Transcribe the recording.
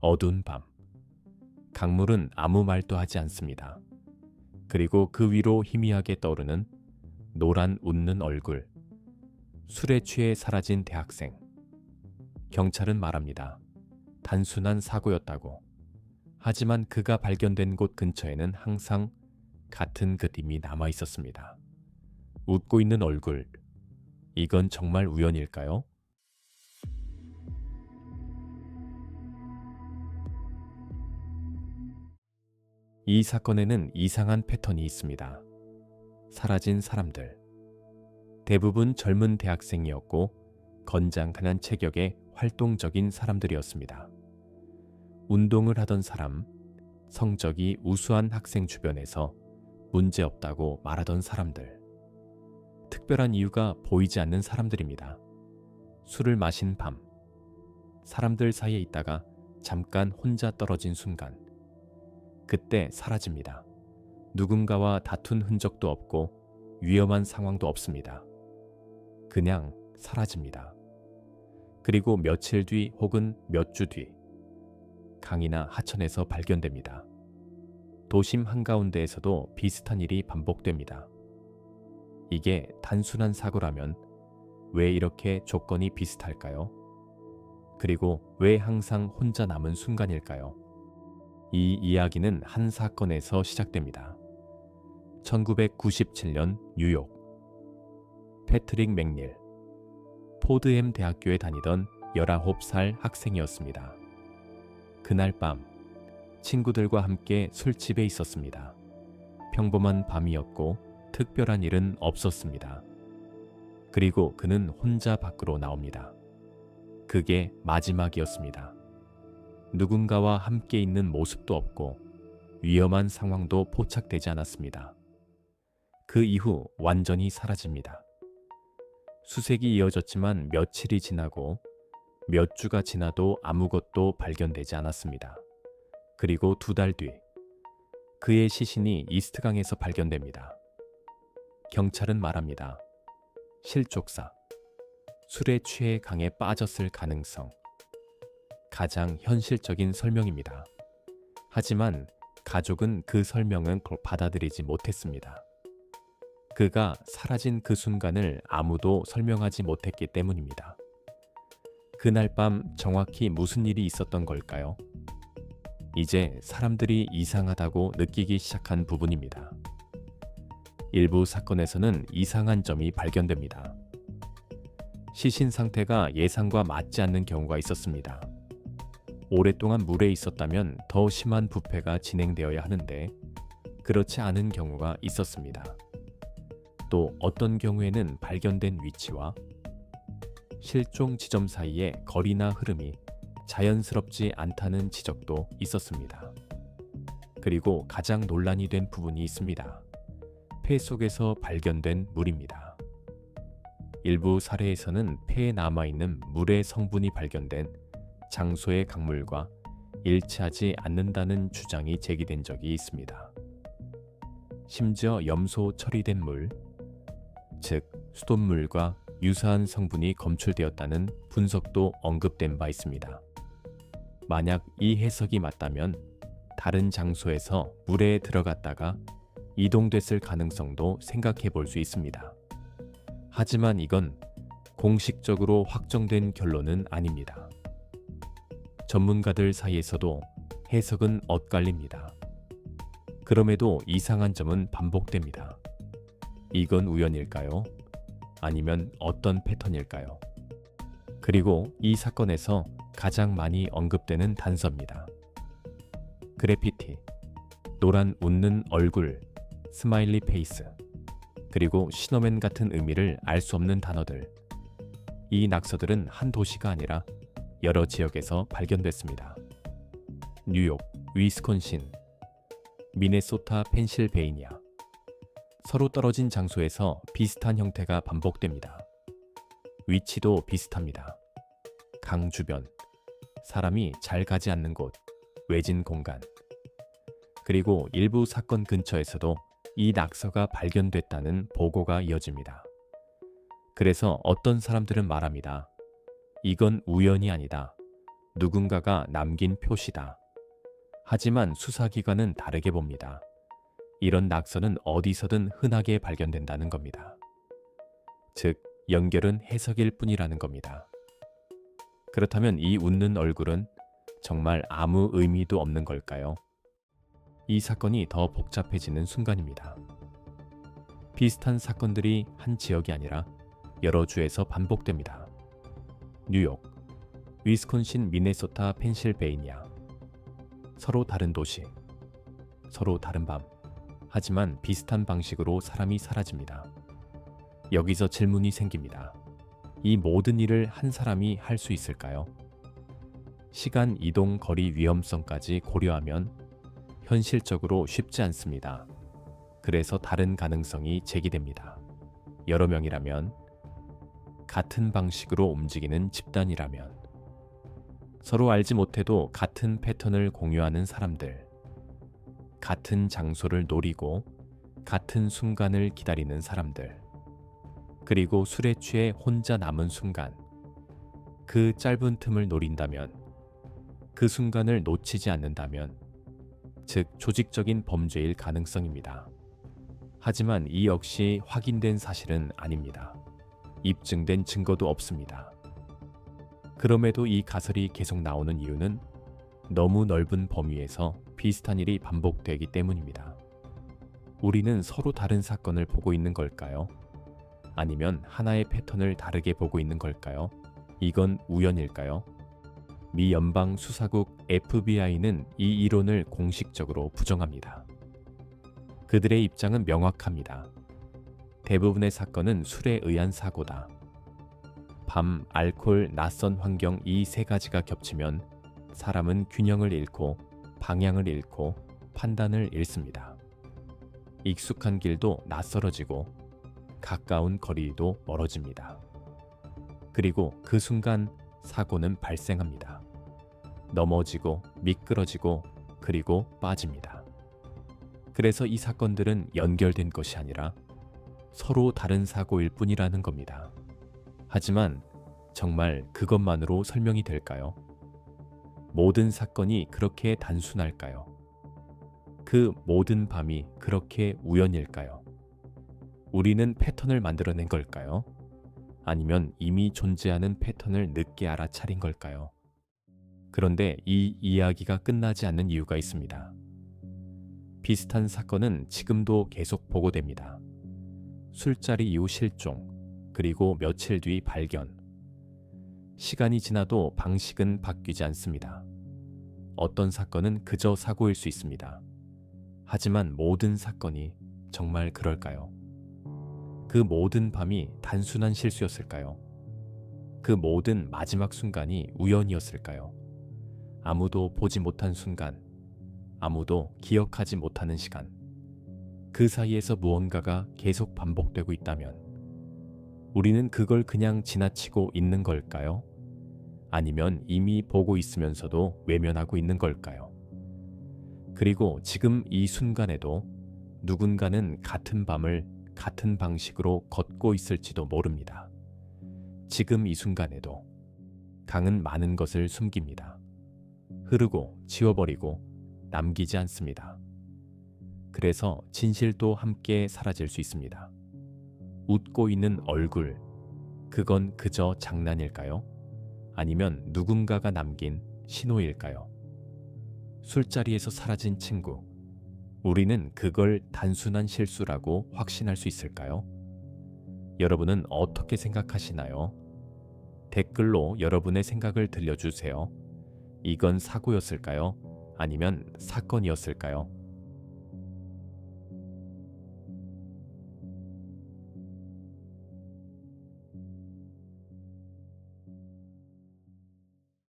어두운 밤. 강물은 아무 말도 하지 않습니다. 그리고 그 위로 희미하게 떠오르는 노란 웃는 얼굴. 술에 취해 사라진 대학생. 경찰은 말합니다. 단순한 사고였다고. 하지만 그가 발견된 곳 근처에는 항상 같은 그림이 남아 있었습니다. 웃고 있는 얼굴. 이건 정말 우연일까요? 이 사건에는 이상한 패턴이 있습니다. 사라진 사람들. 대부분 젊은 대학생이었고 건장한 체격의 활동적인 사람들이었습니다. 운동을 하던 사람, 성적이 우수한 학생 주변에서 문제없다고 말하던 사람들. 특별한 이유가 보이지 않는 사람들입니다. 술을 마신 밤. 사람들 사이에 있다가 잠깐 혼자 떨어진 순간. 그때 사라집니다. 누군가와 다툰 흔적도 없고 위험한 상황도 없습니다. 그냥 사라집니다. 그리고 며칠 뒤 혹은 몇 주 뒤 강이나 하천에서 발견됩니다. 도심 한가운데에서도 비슷한 일이 반복됩니다. 이게 단순한 사고라면 왜 이렇게 조건이 비슷할까요? 그리고 왜 항상 혼자 남은 순간일까요? 이 이야기는 한 사건에서 시작됩니다. 1997년 뉴욕. 패트릭 맥닐. 포드햄 대학교에 다니던 19살 학생이었습니다. 그날 밤 친구들과 함께 술집에 있었습니다. 평범한 밤이었고 특별한 일은 없었습니다. 그리고 그는 혼자 밖으로 나옵니다. 그게 마지막이었습니다. 누군가와 함께 있는 모습도 없고 위험한 상황도 포착되지 않았습니다. 그 이후 완전히 사라집니다. 수색이 이어졌지만 며칠이 지나고 몇 주가 지나도 아무것도 발견되지 않았습니다. 그리고 2달 뒤 그의 시신이 이스트강에서 발견됩니다. 경찰은 말합니다. 실족사. 술에 취해 강에 빠졌을 가능성. 가장 현실적인 설명입니다. 하지만 가족은 그 설명은 받아들이지 못했습니다. 그가 사라진 그 순간을 아무도 설명하지 못했기 때문입니다. 그날 밤 정확히 무슨 일이 있었던 걸까요? 이제 사람들이 이상하다고 느끼기 시작한 부분입니다. 일부 사건에서는 이상한 점이 발견됩니다. 시신 상태가 예상과 맞지 않는 경우가 있었습니다. 오랫동안 물에 있었다면 더 심한 부패가 진행되어야 하는데 그렇지 않은 경우가 있었습니다. 또 어떤 경우에는 발견된 위치와 실종 지점 사이의 거리나 흐름이 자연스럽지 않다는 지적도 있었습니다. 그리고 가장 논란이 된 부분이 있습니다. 폐 속에서 발견된 물입니다. 일부 사례에서는 폐에 남아있는 물의 성분이 발견된 장소의 강물과 일치하지 않는다는 주장이 제기된 적이 있습니다. 심지어 염소 처리된 물, 즉 수돗물과 유사한 성분이 검출되었다는 분석도 언급된 바 있습니다. 만약 이 해석이 맞다면 다른 장소에서 물에 들어갔다가 이동됐을 가능성도 생각해 볼 수 있습니다. 하지만 이건 공식적으로 확정된 결론은 아닙니다. 전문가들 사이에서도 해석은 엇갈립니다. 그럼에도 이상한 점은 반복됩니다. 이건 우연일까요? 아니면 어떤 패턴일까요? 그리고 이 사건에서 가장 많이 언급되는 단서입니다. 그래피티, 노란 웃는 얼굴, 스마일리 페이스, 그리고 신호맨 같은 의미를 알 수 없는 단어들. 이 낙서들은 한 도시가 아니라 여러 지역에서 발견됐습니다. 뉴욕, 위스콘신, 미네소타, 펜실베이니아. 서로 떨어진 장소에서 비슷한 형태가 반복됩니다. 위치도 비슷합니다. 강 주변, 사람이 잘 가지 않는 곳, 외진 공간. 그리고 일부 사건 근처에서도 이 낙서가 발견됐다는 보고가 이어집니다. 그래서 어떤 사람들은 말합니다. 이건 우연이 아니다. 누군가가 남긴 표시다. 하지만 수사기관은 다르게 봅니다. 이런 낙서는 어디서든 흔하게 발견된다는 겁니다. 즉, 연결은 해석일 뿐이라는 겁니다. 그렇다면 이 웃는 얼굴은 정말 아무 의미도 없는 걸까요? 이 사건이 더 복잡해지는 순간입니다. 비슷한 사건들이 한 지역이 아니라 여러 주에서 반복됩니다. 뉴욕, 위스콘신, 미네소타, 펜실베이니아. 서로 다른 도시, 서로 다른 밤. 하지만 비슷한 방식으로 사람이 사라집니다. 여기서 질문이 생깁니다. 이 모든 일을 한 사람이 할 수 있을까요? 시간, 이동, 거리, 위험성까지 고려하면 현실적으로 쉽지 않습니다. 그래서 다른 가능성이 제기됩니다. 여러 명이라면, 같은 방식으로 움직이는 집단이라면, 서로 알지 못해도 같은 패턴을 공유하는 사람들, 같은 장소를 노리고 같은 순간을 기다리는 사람들, 그리고 술에 취해 혼자 남은 순간, 그 짧은 틈을 노린다면, 그 순간을 놓치지 않는다면, 즉 조직적인 범죄일 가능성입니다. 하지만 이 역시 확인된 사실은 아닙니다. 입증된 증거도 없습니다. 그럼에도 이 가설이 계속 나오는 이유는 너무 넓은 범위에서 비슷한 일이 반복되기 때문입니다. 우리는 서로 다른 사건을 보고 있는 걸까요? 아니면 하나의 패턴을 다르게 보고 있는 걸까요? 이건 우연일까요? 미 연방 수사국 FBI는 이 이론을 공식적으로 부정합니다. 그들의 입장은 명확합니다. 대부분의 사건은 술에 의한 사고다. 밤, 알코올, 낯선 환경, 이 세 가지가 겹치면 사람은 균형을 잃고 방향을 잃고 판단을 잃습니다. 익숙한 길도 낯설어지고 가까운 거리도 멀어집니다. 그리고 그 순간 사고는 발생합니다. 넘어지고 미끄러지고 그리고 빠집니다. 그래서 이 사건들은 연결된 것이 아니라 서로 다른 사고일 뿐이라는 겁니다. 하지만 정말 그것만으로 설명이 될까요? 모든 사건이 그렇게 단순할까요? 그 모든 밤이 그렇게 우연일까요? 우리는 패턴을 만들어낸 걸까요? 아니면 이미 존재하는 패턴을 늦게 알아차린 걸까요? 그런데 이 이야기가 끝나지 않는 이유가 있습니다. 비슷한 사건은 지금도 계속 보고됩니다. 술자리 이후 실종, 그리고 며칠 뒤 발견. 시간이 지나도 방식은 바뀌지 않습니다. 어떤 사건은 그저 사고일 수 있습니다. 하지만 모든 사건이 정말 그럴까요? 그 모든 밤이 단순한 실수였을까요? 그 모든 마지막 순간이 우연이었을까요? 아무도 보지 못한 순간, 아무도 기억하지 못하는 시간, 그 사이에서 무언가가 계속 반복되고 있다면 우리는 그걸 그냥 지나치고 있는 걸까요? 아니면 이미 보고 있으면서도 외면하고 있는 걸까요? 그리고 지금 이 순간에도 누군가는 같은 밤을 같은 방식으로 걷고 있을지도 모릅니다. 지금 이 순간에도 강은 많은 것을 숨깁니다. 흐르고 지워버리고 남기지 않습니다. 그래서 진실도 함께 사라질 수 있습니다. 웃고 있는 얼굴, 그건 그저 장난일까요? 아니면 누군가가 남긴 신호일까요? 술자리에서 사라진 친구, 우리는 그걸 단순한 실수라고 확신할 수 있을까요? 여러분은 어떻게 생각하시나요? 댓글로 여러분의 생각을 들려주세요. 이건 사고였을까요? 아니면 사건이었을까요?